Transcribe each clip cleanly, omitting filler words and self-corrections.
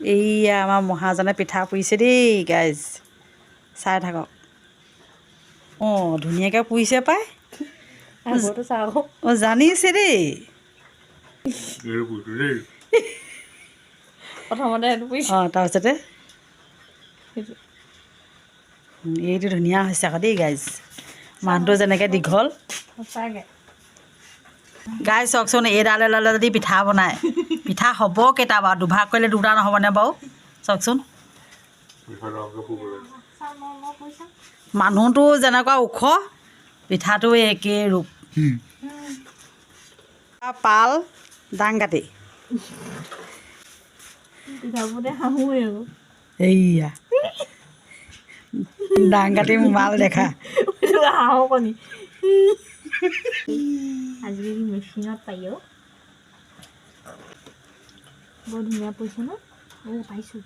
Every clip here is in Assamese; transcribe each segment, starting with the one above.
এইয়া আমাৰ মহাজনে পিঠা পুৰিছে দেই গাইজ, চাই থাকক। অঁ ধুনীয়াকৈ পুৰিছে পাই। আগতো চাওঁ অঁ জানিছে দেই। প্ৰথমতে সেইটো পুৰিছে। অঁ তাৰপিছতে সেইটো এইটো ধুনীয়া হৈছে আকৌ দেই গাইজ, মানুহটো যেনেকৈ দীঘল। সঁচাকৈ গাইজ চাওকচোন, এইডাল এডালে যদি পিঠা বনায়, পিঠা হ'ব কেইটা বাৰু? দুভাগ কৰিলে দুটা নহ'বনে বাৰু? চাওকচোন, মানুহটো যেনেকুৱা ওখ, পিঠাটো একেই ৰূপ। পাল দাংকাটি পিঠাবোৰতে হাঁহোৱে আৰু এইয়া দাংকাটি মাল দেখা। হাঁহো কণী আজিকালি মেচিনত পাই অ'। বৰ ধুনীয়া পৰিছে ন? অঁ পাইছোঁ।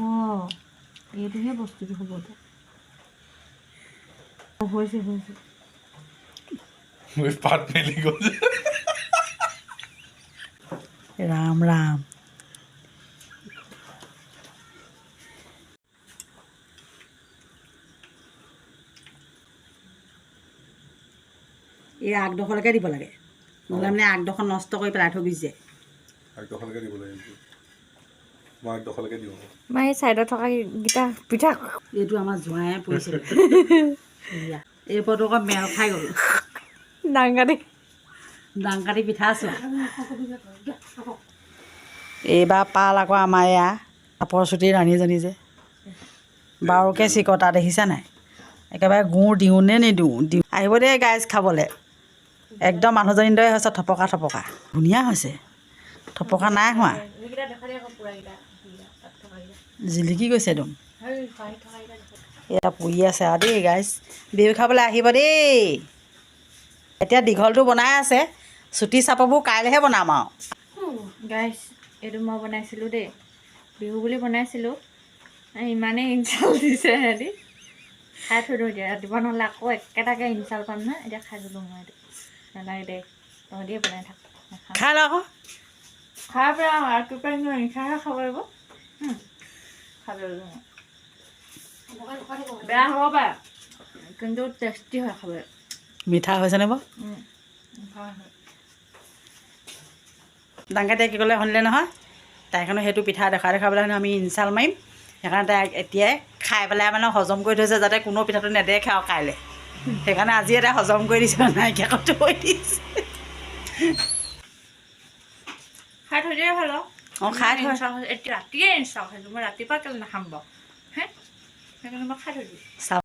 অঁ এইটোহে বস্তুটো হ'ব এতিয়া। হৈছে হৈছে পাত মেলি গ'ল। ৰাম ৰাম। এই আগডোখৰলৈকে দিব লাগে, নহ'লে মানে আগডোখৰ নষ্ট কৰি পেলাই থৈ গুচি যায়। আগডোখৰলৈকে দিব লাগে, মই আগডোখৰলৈকে দিওঁ। মই এই ছাইডত থকা কেইটা পিঠা এইটো আমাৰ জোঁৱায়ে পৰিছিলে। এয়া এই ওপৰতো আকৌ মেল খাই গ'ল। দাংকাটি দাংকাটি পিঠা চোৱা। এইবাৰ পাল আকৌ আমাৰ এয়া চাপৰ চুটিৰ ৰাণীজনী যে বাৰুকৈ চিকটা দেখিছা নাই? একেবাৰে গুড় দিওঁ নে নিদিওঁ? দিওঁ। আহিব দেই গাইজ খাবলৈ। একদম মানুহজনীৰ দৰে হৈছে, থপকা থপকা ধুনীয়া হৈছে। থপকা নাই হোৱা, জিলিকি গৈছে একদম। এয়া পুৰি আছে আৰু দেই গাইজ, বিহু খাবলৈ আহিব দেই। এতিয়া দীঘলটো বনাই আছে, চুটি চাপৰবোৰ কাইলৈহে বনাম আৰু। গাইছ, এইটো মই বনাইছিলোঁ দেই, বিহু বুলি বনাইছিলোঁ। ইমানেই ইনচাল্ট দিছে সিহঁতি, খাই থৈ দিওঁ এতিয়া। ৰাতিপুৱা নহ'লে আকৌ একেটাকে ইনচাল্ট পাম নহয়। এতিয়া খাই দিলোঁ মই এইটো। নালাগে দে, তহঁতিয়ে বনাই থাক। খাই লওঁ আকৌ। খাই পেলাই ৰাতিপুৱাই নিশাহে খাব লাগিব। খাই পেলালোঁ মই। বেয়া হ'ব পাৰে, কিন্তু টেষ্টি হয় খাবলৈ। মিঠা হৈছেনে বাৰু? দাংকাটিয়ে কি ক'লে শুনিলে নহয়? তাইখনো সেইটো পিঠা দেখাই পেলাই আমি ইনচাল্ট মাৰিম। সেইকাৰণে তাই এতিয়াই খাই পেলাই মানে হজম কৰি থৈছে, যাতে কোনো পিঠাটো নেদেখে আৰু কাইলৈ। সেইকাৰণে আজিয়ে তাই হজম কৰি দিছে, নাইকিয়া কৰি থৈ দিছে। খাই থৈ দিয়ে ভাল আৰু। অঁ খাই থৈ এতিয়া ৰাতিয়ে ইনচাল্ট খাইছোঁ, মই ৰাতিপুৱা কেলৈ নাখাম বাৰু? হে সেইকাৰণে মই খাই থৈ দিছোঁ।